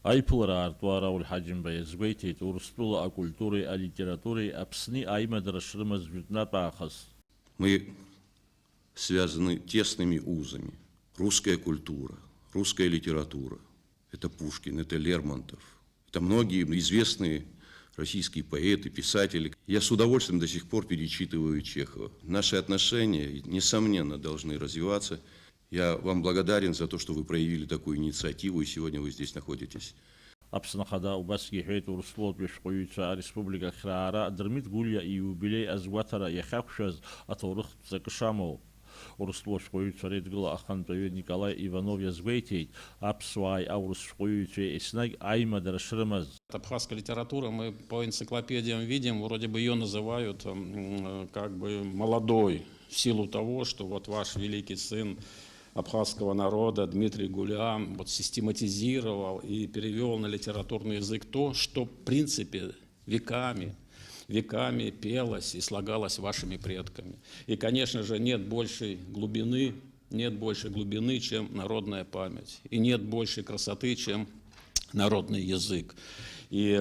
Айпылара артуара улхаджимба язгвейтит урыстула акультуре, а литературе, апсни аймадрашрымаз вютнатахас. Мы связаны тесными узами. Русская культура, русская литература. Это Пушкин, это Лермонтов. Это многие известные российские поэты, писатели. Я с удовольствием до сих пор перечитываю Чехова. Наши отношения, несомненно, должны развиваться. Я вам благодарен за то, что вы проявили такую инициативу, и сегодня вы здесь находитесь. Апснахада убаски хейт урслот бешкуюца республика Храара дермит гулья и юбилей азватара яхакшаз аторых закшамов. Урслот шкуюца редгла ахантове Николай Иванов язгвейтит апсвай аурс шкуюца иснаг айма дарашрымаз. Абхазская литература, мы по энциклопедиям видим, вроде бы ее называют как бы молодой, в силу того, что вот ваш великий сын абхазского народа Дмитрий Гуля вот систематизировал и перевел на литературный язык то, что в принципе веками пелось и слагалось вашими предками. И, конечно же, нет большей глубины, чем народная память. И нет большей красоты, чем народный язык. И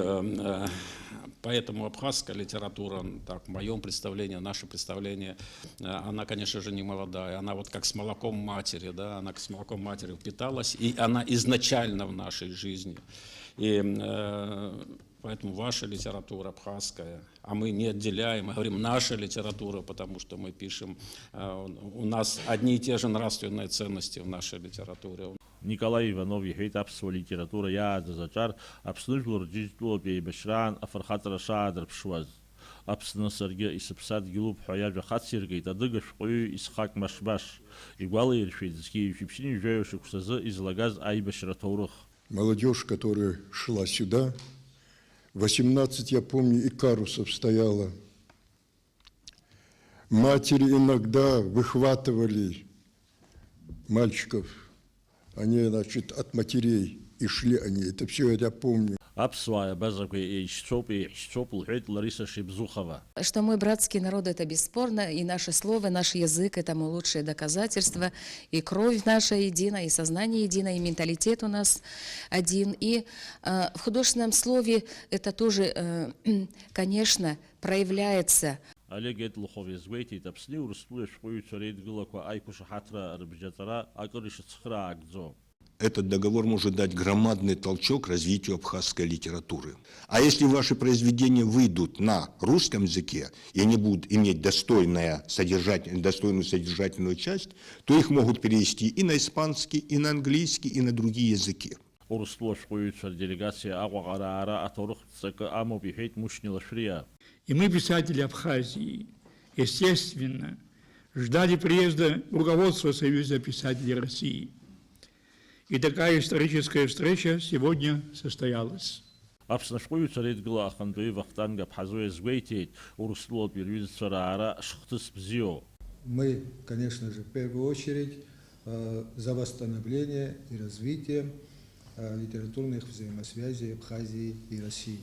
поэтому абхазская литература, так, в моем представлении, наше представление, она, конечно же, не молодая. Она вот как с молоком матери, да, она с молоком матери впиталась, и она изначально в нашей жизни. И поэтому ваша литература абхазская, а мы не отделяем, мы говорим наша литература, потому что мы пишем, у нас одни и те же нравственные ценности в нашей литературе. Николай Иванов ехейт апсва литература я зачар апснужлур диджло бейбешран афархатра шадр пшваз. Апсна сарге исапсад гилуп хаяджа хатсиргейт адыгаш хою исхак машбаш. Игвалы иршведский фипсини жающих сазы излагаз айбешра таурых. Молодежь, которая шла сюда, 18, я помню, икарусов стояло. Матери иногда выхватывали мальчиков. Они, значит, от матерей и шли они. Это все я помню. Апсвая базакой ищцоп лхет Лариса Шибзухова. Что мой братский народ — это бесспорно, и наше слово, наш язык — это тому лучшее доказательство, и кровь наша едина, и сознание едино, и менталитет у нас один. И в художественном слове это тоже, конечно, проявляется. Олег Лухов извейтит апсни урслуя шкуюца рейдгылаква айкуша хатра рыбжатара акырыша цхра акдзо. Этот договор может дать громадный толчок развитию абхазской литературы. А если ваши произведения выйдут на русском языке, и они будут иметь достойную содержательную часть, то их могут перевести и на испанский, и на английский, и на другие языки. Урслуя шкуюца делегация агвагараара аторых цка амо бихейт мушнила шрия. И мы, писатели Абхазии, естественно, ждали приезда руководства Союза писателей России. И такая историческая встреча сегодня состоялась. Апснашкуюца рейдгыла ахантуи вахтанга абхазуя звейтит урслуя перевизцараара шхтыс бзио. Мы, конечно же, в первую очередь за восстановление и развитие литературных взаимосвязей Абхазии и России.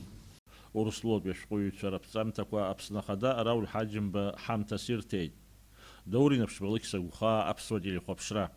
Урслуя бешкуюца рапцам таква апснахада рауль хаджимба хам тасиртейт. Даури напшбалык сагуха апсвадили хопшра.